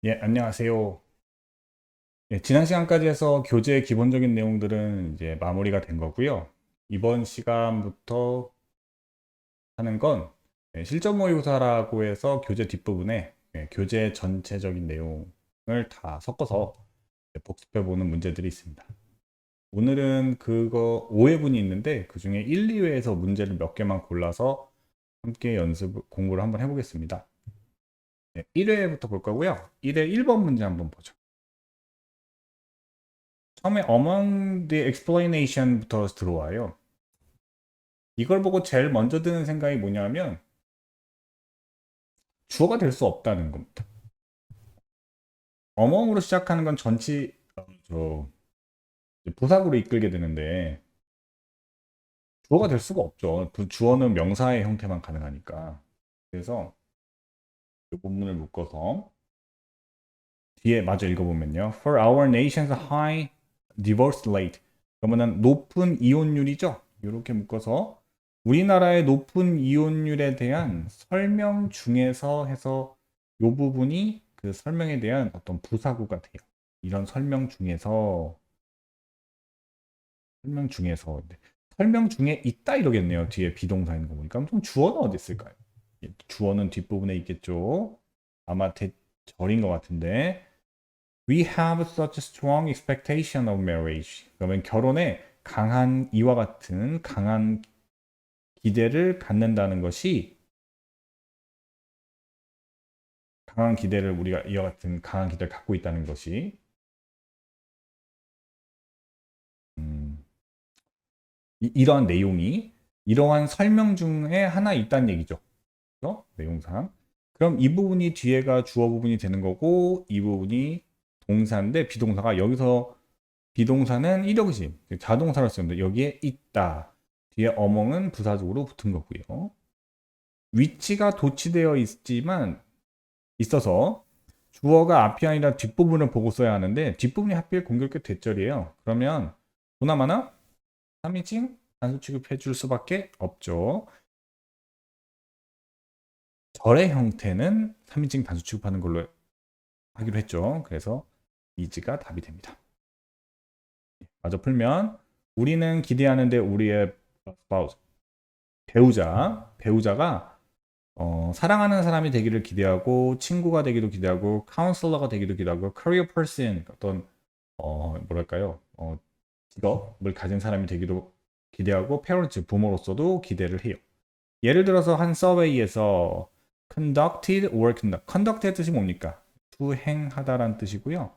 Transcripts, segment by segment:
예, 안녕하세요. 예, 지난 시간까지 해서 교재의 기본적인 내용들은 이제 마무리가 된 거고요. 이번 시간부터 하는 건 실전 모의고사라고 해서 교재 뒷부분에 교재 전체적인 내용을 다 섞어서 복습해 보는 문제들이 있습니다. 오늘은 그거 5회분이 있는데 그 중에 1, 2회에서 문제를 몇 개만 골라서 함께 공부를 한번 해보겠습니다. 1회부터 볼 거고요. 1회 1번 문제 한번 보죠. 처음에 among the explanation부터 들어와요. 이걸 보고 제일 먼저 드는 생각이 뭐냐면 주어가 될 수 없다는 겁니다. among으로 시작하는 건 부사구로 이끌게 되는데 주어가 될 수가 없죠. 주어는 명사의 형태만 가능하니까. 그래서 이 본문을 묶어서 뒤에 마저 읽어보면요. For our nation's high divorce rate. 그러면은 높은 이혼율이죠. 이렇게 묶어서 우리나라의 높은 이혼율에 대한 설명 중에서 해서 이 부분이 그 설명에 대한 어떤 부사구가 돼요. 이런 설명 중에서 설명 중에 있다 이러겠네요. 뒤에 비동사 있는 거 보니까. 그럼 주어는 어디 있을까요? 주어는 뒷부분에 있겠죠. 아마 대절인 것 같은데 We have such strong expectation of marriage. 그러면 결혼에 이와 같은 강한 기대를 갖는다는 것이 우리가 이와 같은 강한 기대를 갖고 있다는 것이 음, 이러한 내용이 이러한 설명 중에 하나 있다는 얘기죠. 그래서 내용상. 그럼 이 부분이 뒤에가 주어 부분이 되는 거고 이 부분이 동사인데 비동사가 여기서 비동사는 일역이지 자동사로 쓰는데 여기에 있다. 뒤에 어멍은 부사적으로 붙은 거고요. 위치가 도치되어 있어서 주어가 앞이 아니라 뒷부분을 보고 써야 하는데 뒷부분이 하필 공교롭게 대절이에요. 그러면 보나마나 3인칭 단수 취급해 줄 수밖에 없죠. 절의 형태는 3인칭 단수 취급하는 걸로 하기로 했죠. 그래서 이지가 답이 됩니다. 마저 풀면 우리는 기대하는데 우리의 spouse, 배우자가 사랑하는 사람이 되기를 기대하고 친구가 되기도 기대하고 카운슬러가 되기도 기대하고 career person 어떤 뭐랄까요 직업을 가진 사람이 되기도 기대하고 parents 부모로서도 기대를 해요. 예를 들어서 한 서베이에서 conducted의 뜻이 뭡니까? 수행하다란 뜻이고요.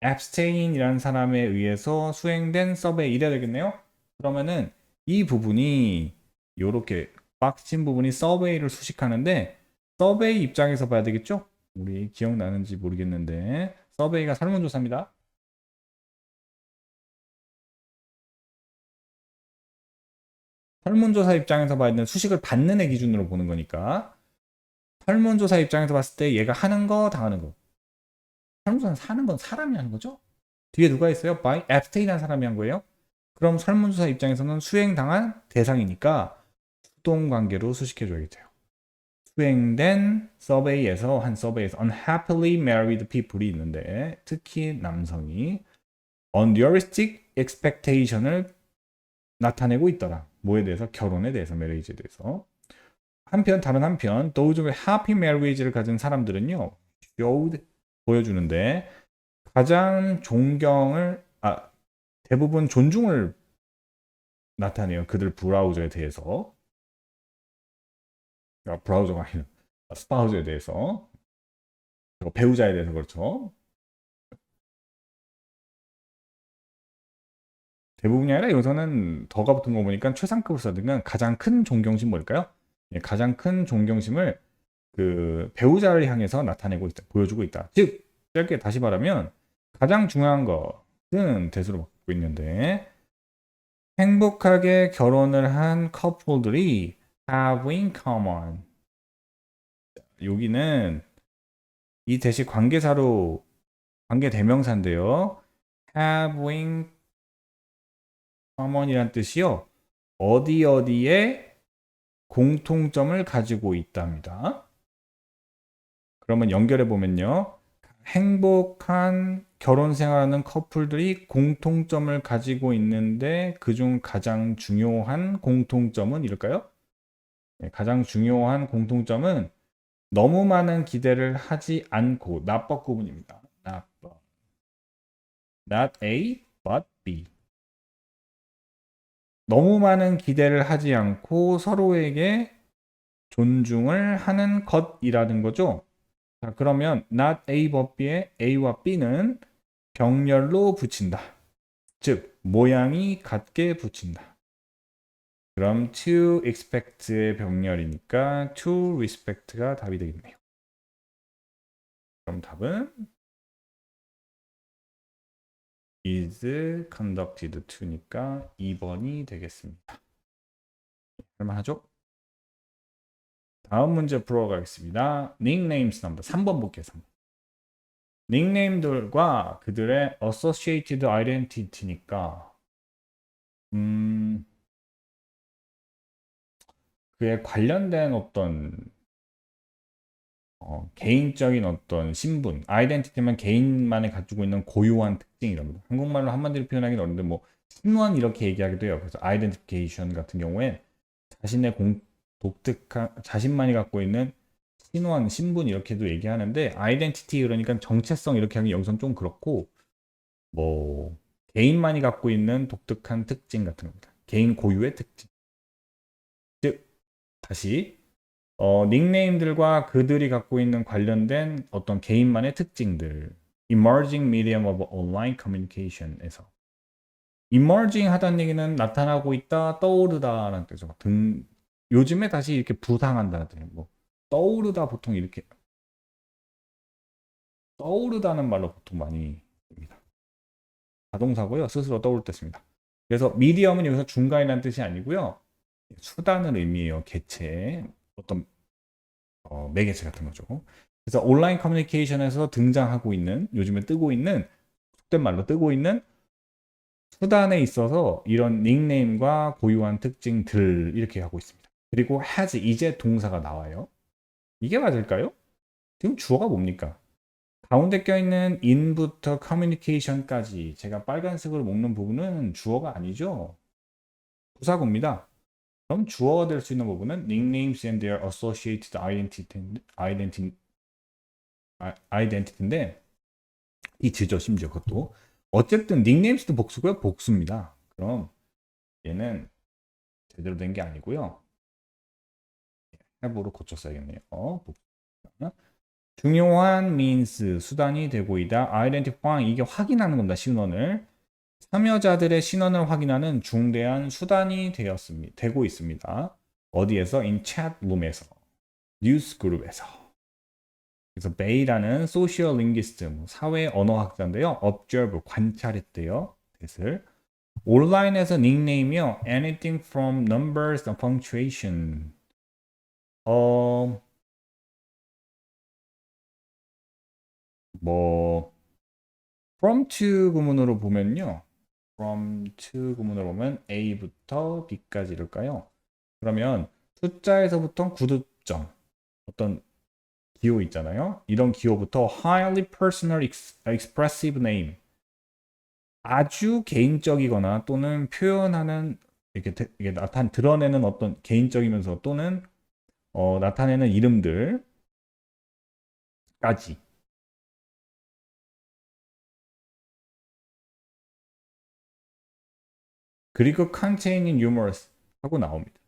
abstain이라는 사람에 의해서 수행된 서베이 이래야 되겠네요. 그러면은 이 부분이 요렇게 빡친 부분이 서베이를 수식하는데 서베이 입장에서 봐야 되겠죠? 우리 기억나는지 모르겠는데 서베이가 설문조사입니다. 설문조사 입장에서 봐야 되는 수식을 받는 애 기준으로 보는 거니까 설문조사 입장에서 봤을 때 얘가 하는 거 당하는 거 설문조사는 사는 건 사람이 하는 거죠? 뒤에 누가 있어요? by abstain한 사람이 한 거예요? 그럼 설문조사 입장에서는 수행당한 대상이니까 수동 관계로 수식해줘야겠죠. 수행된 서베이에서 한 서베이에서 unhappily married people이 있는데 특히 남성이 unrealistic expectation을 나타내고 있더라. 뭐에 대해서? 결혼에 대해서, marriage에 대해서. 다른 한편 those with happy marriage를 가진 사람들은요 showed 보여주는데 가장 대부분 존중을 나타내요. 그들 브라우저에 대해서. 브라우저가 아니라 스파우저에 대해서. 배우자에 대해서 그렇죠. 대부분이 아니라 여기서는 더가 붙은 거 보니까 최상급을 써든가 가장 큰 존경심 뭘까요? 예, 가장 큰 존경심을 그 배우자를 향해서 보여주고 있다. 즉, 짧게 다시 말하면 가장 중요한 것은 대수로 바꾸고 있는데 행복하게 결혼을 한 커플들이 have in common. 여기는 이 대시 관계 대명사인데요. have in common이란 뜻이요. 어디 어디에 공통점을 가지고 있답니다. 그러면 연결해 보면요. 행복한 결혼 생활하는 커플들이 공통점을 가지고 있는데 그중 가장 중요한 공통점은 이럴까요? 네, 가장 중요한 공통점은 너무 많은 기대를 하지 않고 not 구분입니다. Not A, but B. 너무 많은 기대를 하지 않고 서로에게 존중을 하는 것이라는 거죠. 자, 그러면 not A but B의 A와 B는 병렬로 붙인다. 즉, 모양이 같게 붙인다. 그럼 to expect의 병렬이니까 to respect가 답이 되겠네요. 그럼 답은 is conducted to니까 2번이 되겠습니다. 할만하죠? 다음 문제 풀어가겠습니다. nicknames 나옵니다. 3번 볼게요. 3번. 닉네임들과 그들의 associated identity니까 그에 관련된 어떤 개인적인 어떤 신분, 아이덴티티만 개인만이 가지고 있는 고유한 특징이랍니다. 한국말로 한마디로 표현하기는 어려운데 뭐 신원 이렇게 얘기하기도 해요. 그래서 아이덴티피케이션 같은 경우에 자신의 독특한 자신만이 갖고 있는 신원, 신분 이렇게도 얘기하는데 아이덴티티 그러니까 정체성 이렇게 하기 여기선 좀 그렇고 뭐 개인만이 갖고 있는 독특한 특징 같은 겁니다. 개인 고유의 특징. 즉 다시 닉네임들과 그들이 갖고 있는 관련된 어떤 개인만의 특징들. Emerging medium of online communication에서 emerging 하다는 얘기는 나타나고 있다, 떠오르다라는 뜻이죠. 요즘에 다시 이렇게 부상한다는 뜻이에요. 뭐 떠오르다 보통 이렇게 떠오르다는 말로 보통 많이 씁니다. 자동사고요. 스스로 떠오를 때 씁니다. 그래서 미디엄은 여기서 중간이라는 뜻이 아니고요. 수단을 의미해요. 개체 어떤 매개체 같은 거죠. 그래서 온라인 커뮤니케이션에서 등장하고 있는 요즘에 뜨고 있는 속된 말로 뜨고 있는 수단에 있어서 이런 닉네임과 고유한 특징들 이렇게 하고 있습니다. 그리고 has 이제 동사가 나와요. 이게 맞을까요? 지금 주어가 뭡니까? 가운데 껴있는 in부터 communication까지 제가 빨간색으로 묶는 부분은 주어가 아니죠. 부사구입니다. 그럼 주어가 될 수 있는 부분은 nicknames and their associated identity인데 이즈죠 심지어 그것도 어쨌든 닉네임스도 복수고요 복수입니다. 그럼 얘는 제대로 된 게 아니고요. have로 고쳤어야겠네요. 중요한 means 수단이 되고 있다. identifying 이게 확인하는 겁니다. 신원을 참여자들의 신원을 확인하는 중대한 수단이 되고 있습니다. 어디에서? in chat room에서 뉴스 그룹에서. 그래서 베이라는 소셜 링귀스트 사회 언어학자인데요. observe 관찰했대요. 뜻을 온라인에서 닉네임이요. anything from numbers and punctuation. 뭐 from to 구문으로 보면요. from to 구문으로 보면 A부터 B까지 이럴까요? 그러면 숫자에서부터 구두점 어떤 기호 있잖아요. 이런 기호부터 highly personal expressive name 아주 개인적이거나 또는 표현하는 이게 드러내는 어떤 개인적이면서 또는 나타내는 이름들까지 그리고 containing humorous 하고 나옵니다.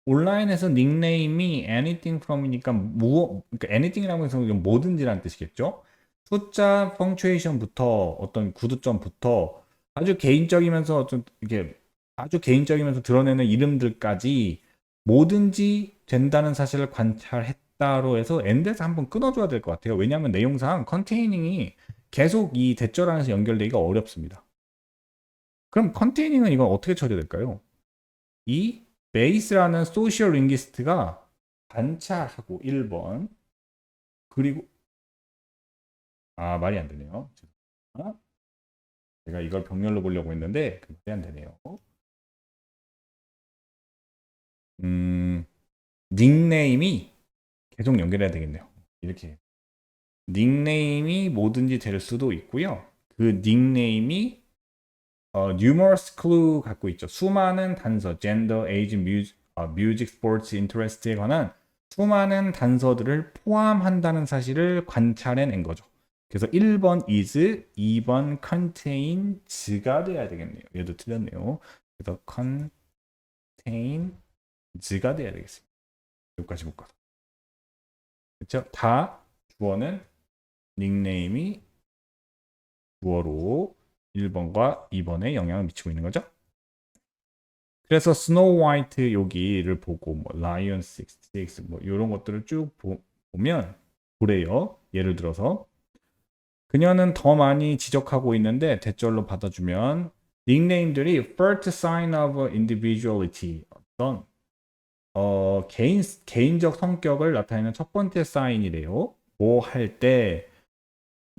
온라인에서 닉네임이 anything from이니까 그러니까 anything이라고 해서 뭐든지라는 뜻이겠죠. 숫자 펑츄에이션부터 어떤 구두점부터 아주 개인적이면서 좀 이게 아주 개인적이면서 드러내는 이름들까지 뭐든지 된다는 사실을 관찰했다로 해서 end에서 한번 끊어줘야 될 것 같아요. 왜냐하면 내용상 컨테이닝이 계속 이 대절 안에서 연결되기가 어렵습니다. 그럼 컨테이닝은 이건 어떻게 처리될까요? 이 베이스라는 소셜 링귀스트가 관찰하고 1번 그리고 말이 안 되네요. 제가 이걸 병렬로 보려고 했는데 말이 안 되네요. 닉네임이 계속 연결해야 되겠네요. 이렇게 닉네임이 뭐든지 될 수도 있고요. 그 닉네임이 numerous clue 갖고 있죠. 수많은 단서, gender, age, music, sports, interest에 관한 수많은 단서들을 포함한다는 사실을 관찰해낸 거죠. 그래서 1번 is, 2번 contains가 돼야 되겠네요. 얘도 틀렸네요. 그래서 contains가 돼야 되겠습니다. 여기까지 볼까요? 그렇죠? 다 주어는 닉네임이 주어로 1번과 2번에 영향을 미치고 있는 거죠. 그래서 스노우 화이트 여기를 보고 뭐 라이언 66 뭐 이런 것들을 쭉 보면 그래요. 예를 들어서 그녀는 더 많이 지적하고 있는데 대절로 받아주면 닉네임들이 first sign of individuality 어떤 개인적 성격을 나타내는 첫 번째 사인이래요. 뭐 할 때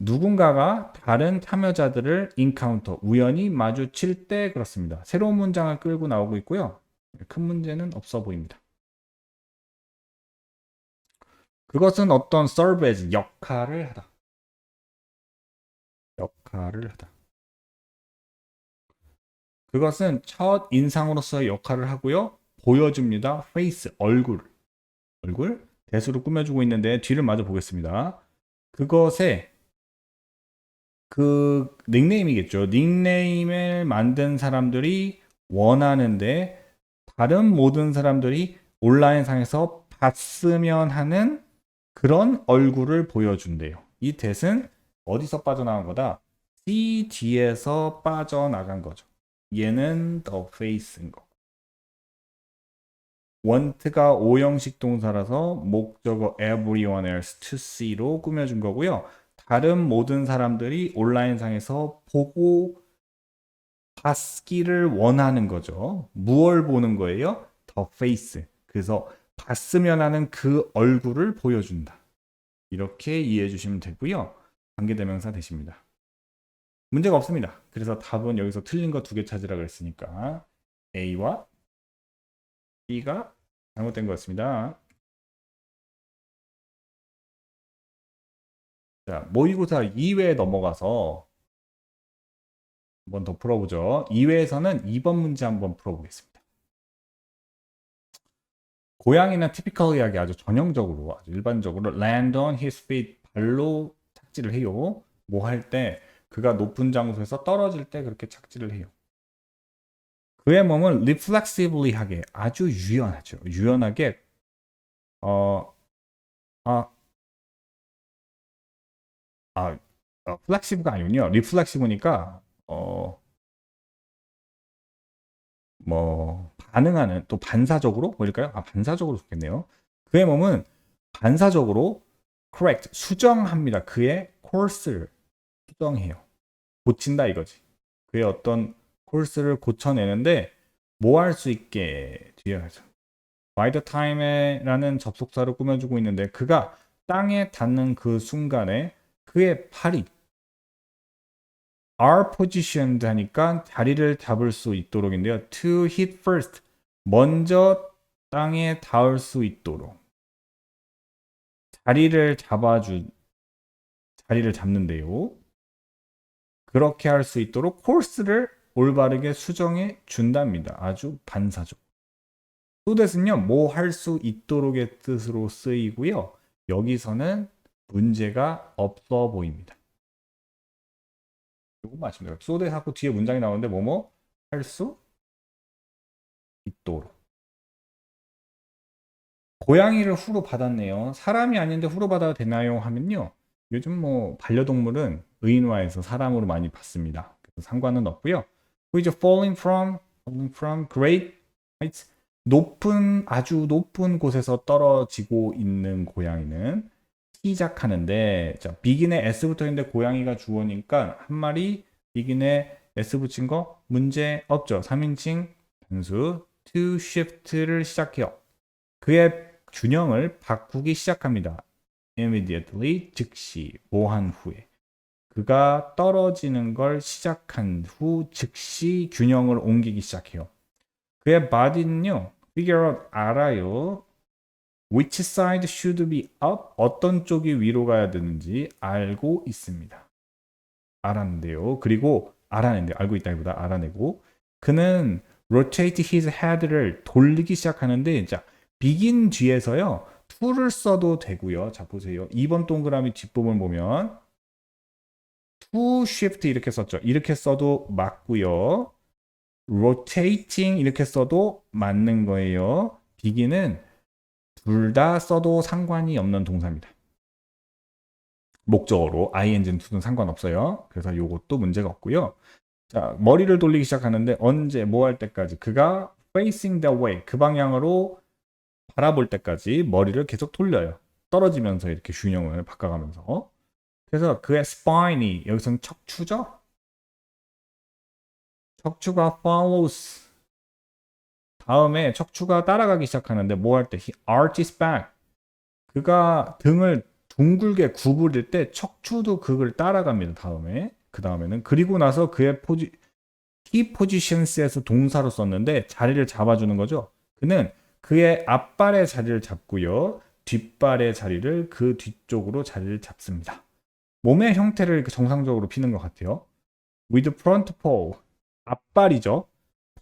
누군가가 다른 참여자들을 인카운터 우연히 마주칠 때 그렇습니다. 새로운 문장을 끌고 나오고 있고요. 큰 문제는 없어 보입니다. 그것은 어떤 서비스 역할을 하다. 역할을 하다. 그것은 첫 인상으로서의 역할을 하고요. 보여줍니다. 페이스, 얼굴. 대수로 꾸며주고 있는데 뒤를 마저 보겠습니다. 그것에 그 닉네임이겠죠. 닉네임을 만든 사람들이 원하는데 다른 모든 사람들이 온라인상에서 봤으면 하는 그런 얼굴을 보여준대요. 이 대은 어디서 빠져나간 거다? C 뒤에서 빠져나간 거죠. 얘는 the face인 거. want가 오형식 동사라서 목적어 everyone else to see로 꾸며준 거고요. 다른 모든 사람들이 온라인상에서 보고 봤기를 원하는 거죠. 무얼 보는 거예요? the face. 그래서 봤으면 하는 그 얼굴을 보여준다. 이렇게 이해해 주시면 되고요. 관계대명사 되십니다. 문제가 없습니다. 그래서 답은 여기서 틀린 거 2개 찾으라 그랬으니까 A와 B가 잘못된 거였습니다. 자, 모의고사 2회에 넘어가서 한번 더 풀어보죠. 2회에서는 2번 문제 한번 풀어보겠습니다. 고양이는 typically하게 아주 전형적으로, 아주 일반적으로 land on his feet, 발로 착지를 해요. 뭐 할 때, 그가 높은 장소에서 떨어질 때 그렇게 착지를 해요. 그의 몸은 reflexively하게 아주 유연하죠. 유연하게 플렉시브가 아니군요. 리플렉시브니까 뭐 반응하는 또 반사적으로 뭐일까요? 반사적으로 좋겠네요. 그의 몸은 반사적으로 correct 수정합니다. 그의 course를 수정해요. 고친다 이거지. 그의 어떤 코스를 고쳐내는데 뭐 할 수 있게 뒤에 가죠. by the time에라는 접속사를 꾸며주고 있는데 그가 땅에 닿는 그 순간에 그의 팔이 are positioned 하니까 자리를 잡을 수 있도록인데요. to hit first 먼저 땅에 닿을 수 있도록 자리를 잡는데요. 그렇게 할 수 있도록 코스를 올바르게 수정해 준답니다. 아주 반사적. so that은요, 뭐 할 수 있도록의 뜻으로 쓰이고요. 여기서는 문제가 없어 보입니다. 이거 맞습니다. so that 하고 뒤에 문장이 나오는데 뭐뭐 할 수 있도록. 고양이를 후로 받았네요. 사람이 아닌데 후로 받아도 되나요? 하면요. 요즘 뭐 반려동물은 의인화해서 사람으로 많이 받습니다. 그래서 상관은 없고요. 그 이제 falling from great heights 아주 높은 곳에서 떨어지고 있는 고양이는 시작하는데 자, begin에 s부터 있는데 고양이가 주어니까 한 마리 begin에 s 붙인 거 문제 없죠. 3인칭 단수 to shift를 시작해요. 그의 균형을 바꾸기 시작합니다. immediately 즉시 뭐한 후에 그가 떨어지는 걸 시작한 후 즉시 균형을 옮기기 시작해요. 그의 body는요 figure out 알아요. which side should be up? 어떤 쪽이 위로 가야 되는지 알고 있습니다. 알았는데요. 그리고 알아낸대요. 알고 있다기보다 알아내고 그는 rotate his head를 돌리기 시작하는데 자, begin 뒤에서요. to를 써도 되고요. 자, 보세요. 2번 동그라미 뒷부분 보면 to shift 이렇게 썼죠. 이렇게 써도 맞고요. rotating 이렇게 써도 맞는 거예요. begin은 둘 다 써도 상관이 없는 동사입니다. 목적어로 ing는 to는 상관없어요. 그래서 이것도 문제가 없고요. 자, 머리를 돌리기 시작하는데 언제 뭐 할 때까지 그가 facing that way 그 방향으로 바라볼 때까지 머리를 계속 돌려요. 떨어지면서 이렇게 균형을 바꿔가면서. 그래서 그의 spine이 여기서는 척추죠? 척추가 follows 다음에 척추가 따라가기 시작하는데 뭐 할 때 he arches back 그가 등을 둥글게 구부릴 때 척추도 그걸 따라갑니다. 다음에 그 다음에는 그리고 나서 그의 key positions에서 동사로 썼는데 자리를 잡아주는 거죠. 그는 그의 앞발의 자리를 잡고요. 뒷발의 자리를 그 뒤쪽으로 자리를 잡습니다. 몸의 형태를 정상적으로 피는 것 같아요. with front paw 앞발이죠.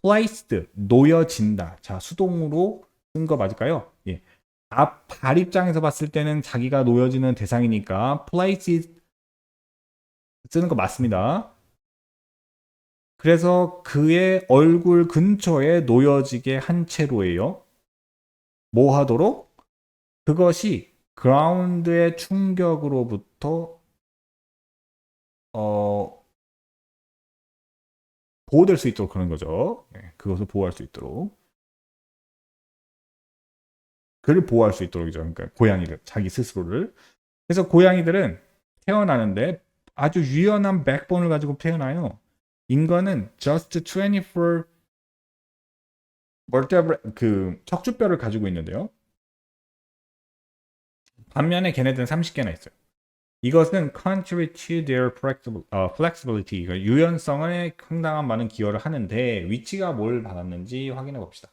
placed 놓여진다. 자, 수동으로 쓴 거 맞을까요? 예. 앞발 입장에서 봤을 때는 자기가 놓여지는 대상이니까 place 쓰는 거 맞습니다. 그래서 그의 얼굴 근처에 놓여지게 한 채로예요. 뭐 하도록? 그것이 그라운드의 충격으로부터 보호될 수 있도록 그런 거죠. 그것을 보호할 수 있도록. 그를 보호할 수 있도록이죠. 그러니까 고양이를 자기 스스로를. 그래서 고양이들은 태어나는데 아주 유연한 백본을 가지고 태어나요. 인간은 just 24 그 척추뼈를 가지고 있는데요. 반면에 걔네들은 30개나 있어요. 이것은 contribute to their flexibility, 그러니까 유연성에 상당한 많은 기여를 하는데 위치가 뭘 받았는지 확인해 봅시다.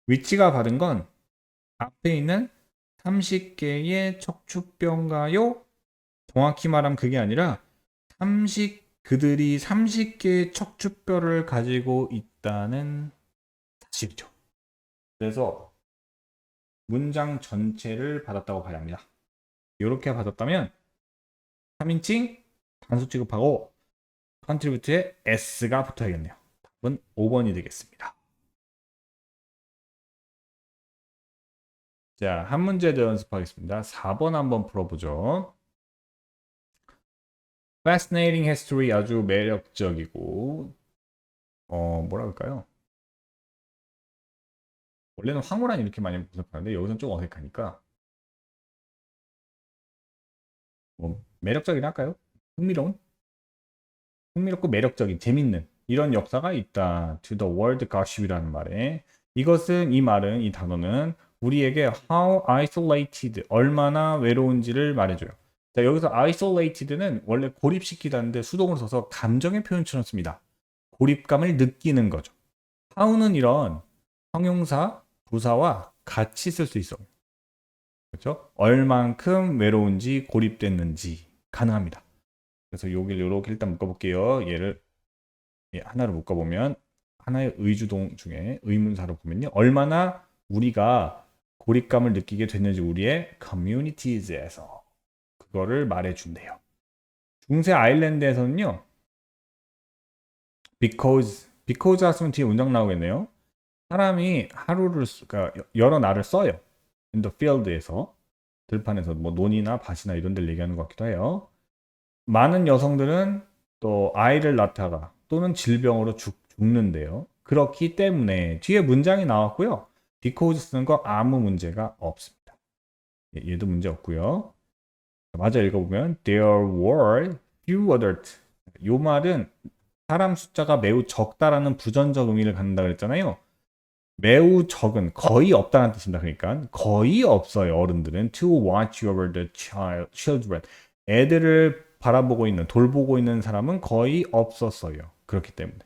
위치가 받은 건 앞에 있는 30개의 척추뼈인가요? 정확히 말하면 그게 아니라 그들이 30개의 척추뼈를 가지고 있다는 사실이죠. 그래서 문장 전체를 받았다고 봐야 합니다. 이렇게 받았다면 3인칭 단수 취급하고 contribute에 s가 붙어야겠네요. 답은 5번이 되겠습니다. 자, 한 문제 더 연습하겠습니다. 4번 한번 풀어보죠. Fascinating history 아주 매력적이고 뭐라 할까요? 원래는 황홀한 이렇게 많이 분석하는데 여기서는 좀 어색하니까 매력적이라 할까요? 흥미롭고 매력적인 재밌는 이런 역사가 있다. To the world gossip이라는 말에 이것은 이 말은 이 단어는 우리에게 how isolated 얼마나 외로운지를 말해줘요. 자, 여기서 isolated는 원래 고립시키다는데 수동으로 써서 감정의 표현처럼 씁니다. 고립감을 느끼는 거죠. how는 이런 형용사, 부사와 같이 쓸 수 있어요. 그렇죠? 얼만큼 외로운지 고립됐는지 가능합니다. 그래서 여기를 이렇게 일단 묶어볼게요. 얘를 하나로 묶어보면 하나의 의주동 중에 의문사로 보면요. 얼마나 우리가 고립감을 느끼게 됐는지 우리의 communities에서 그거를 말해준대요. 중세 아일랜드에서는요. because 하시면 뒤에 문장 나오겠네요. 사람이 하루를 그러니까 여러 날을 써요. in the field에서 들판에서 뭐 논이나 밭이나 이런 데를 얘기하는 것 같기도 해요. 많은 여성들은 또 아이를 낳다가 또는 질병으로 죽는데요. 그렇기 때문에 뒤에 문장이 나왔고요. because 쓰는 거 아무 문제가 없습니다. 얘도 문제 없고요. 맞아 읽어보면 there were few adults. 이 말은 사람 숫자가 매우 적다라는 부정적 의미를 갖는다 그랬잖아요. 매우 적은 거의 없다는 뜻입니다. 그러니까 거의 없어요. 어른들은 to watch over the children. 애들을 바라보고 있는 돌보고 있는 사람은 거의 없었어요. 그렇기 때문에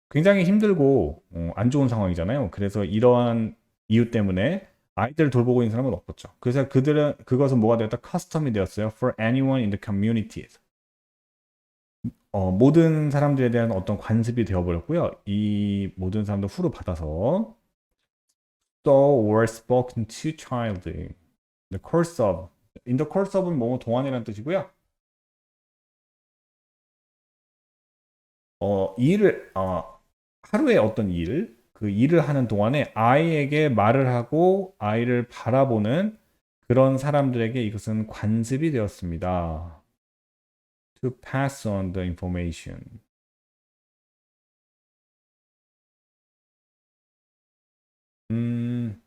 굉장히 힘들고 안 좋은 상황이잖아요. 그래서 이러한 이유 때문에 아이들을 돌보고 있는 사람은 없었죠. 그래서 그것은 뭐가 되었다? 커스텀이 되었어요. For anyone in the community에서. 모든 사람들에 대한 어떤 관습이 되어버렸고요. 이 모든 사람들 후를 받아서 so were spoken to child in the course of in the course of은 뭐뭐 동안이라는 뜻이고요. 일을 하루에 어떤 그 일을 하는 동안에 아이에게 말을 하고 아이를 바라보는 그런 사람들에게 이것은 관습이 되었습니다. To pass on the information. 음,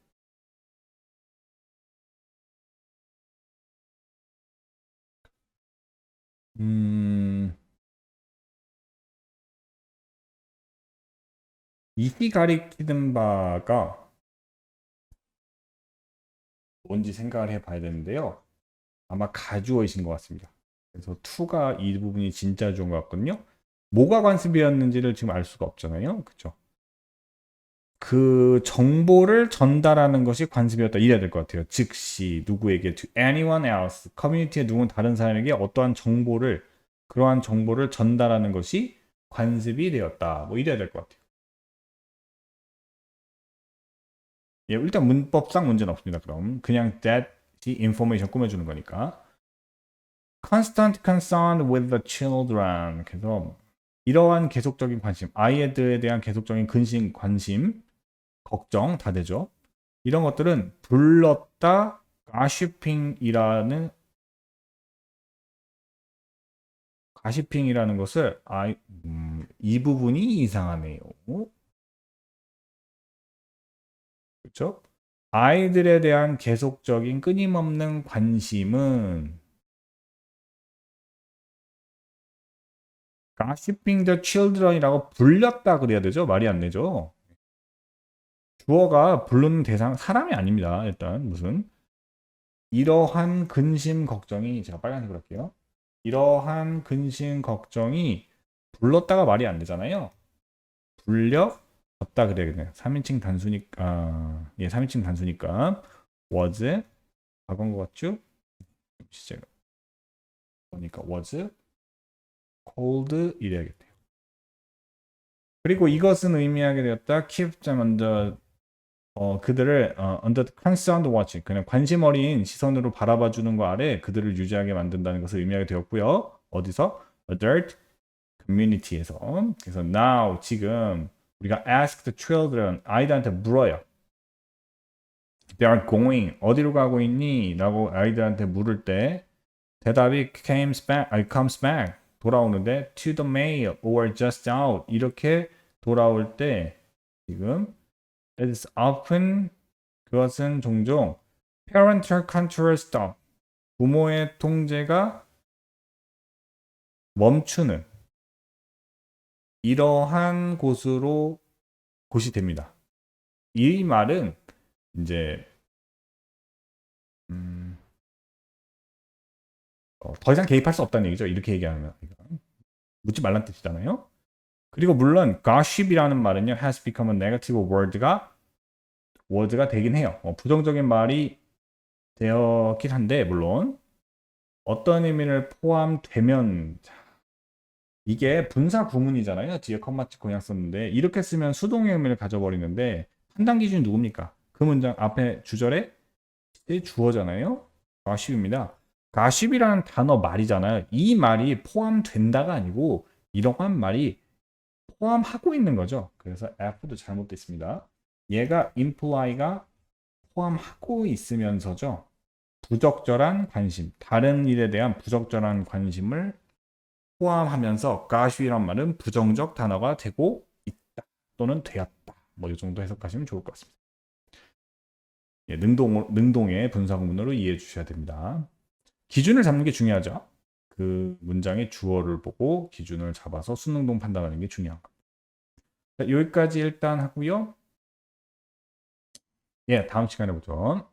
음, 이히 가리키는 바가 뭔지 생각을 해봐야 되는데요. 아마 가주어이신 것 같습니다. 그래서 to가 이 부분이 진짜 좋은 것 같거든요. 뭐가 관습이었는지를 지금 알 수가 없잖아요. 그쵸? 그 정보를 전달하는 것이 관습이었다 이래야 될 것 같아요. 즉시 누구에게 to anyone else 커뮤니티의 누군 다른 사람에게 어떠한 정보를 그러한 정보를 전달하는 것이 관습이 되었다. 뭐 이래야 될 것 같아요. 예, 일단 문법상 문제는 없습니다. 그럼 그냥 that이 information 꾸며주는 거니까. constant concern with the children. 그래서 이러한 계속적인 관심, 아이들에 대한 계속적인 관심, 걱정 다 되죠. 이런 것들은 불렀다 가시핑이라는 것을 이 부분이 이상하네요. 그렇죠? 아이들에 대한 계속적인 끊임없는 관심은 gossiping the children이라고 불렸다 그래야 되죠? 말이 안 되죠? 주어가 부르는 대상 사람이 아닙니다. 일단 무슨 이러한 근심 걱정이 제가 빨간색으로 할게요. 이러한 근심 걱정이 불렀다가 말이 안 되잖아요. 불려졌다 그래야겠네요. 3인칭 단수니까 예, 3인칭 단수니까 was 과거인 것 같죠? 시제가 그러니까 was cold 이래야겠네요. 그리고 이것은 의미하게 되었다. keep them under 그들을 under concerned watch 그냥 관심 어린 시선으로 바라봐 주는 거 아래 그들을 유지하게 만든다는 것을 의미하게 되었고요. 어디서? adult community에서. 그래서 now 지금 우리가 ask the children 아이들한테 물어요. They are going 어디로 가고 있니? 라고 아이들한테 물을 때 대답이 comes back 돌아오는데 to the mail or just out 이렇게 돌아올 때 지금 it is often 그것은 종종 parental control stop 부모의 통제가 멈추는 이러한 곳이 됩니다. 이 말은 이제 더 이상 개입할 수 없다는 얘기죠. 이렇게 얘기하면 묻지 말란 뜻이잖아요. 그리고 물론 gossip이라는 말은요 has become a negative word가 되긴 해요. 부정적인 말이 되었긴 한데 물론 어떤 의미를 포함되면 이게 분사 구문이잖아요. 뒤에 컴마 찍고 그냥 썼는데 이렇게 쓰면 수동의 의미를 가져버리는데 판단 기준이 누굽니까? 그 문장 앞에 주절에 주어잖아요. 가십입니다. 가십이라는 단어 말이잖아요. 이 말이 포함된다가 아니고 이러한 말이 포함하고 있는 거죠. 그래서 F도 잘못되어 있습니다. 얘가 imply가 포함하고 있으면서죠. 부적절한 관심, 다른 일에 대한 부적절한 관심을 포함하면서 가시란 말은 부정적 단어가 되고 있다 또는 되었다. 뭐 이 정도 해석하시면 좋을 것 같습니다. 예, 능동의 분사구문으로 이해해 주셔야 됩니다. 기준을 잡는 게 중요하죠. 그 문장의 주어를 보고 기준을 잡아서 순능동 판단하는 게 중요한 겁니다. 자, 여기까지 일단 하고요. 예, 다음 시간에 보죠.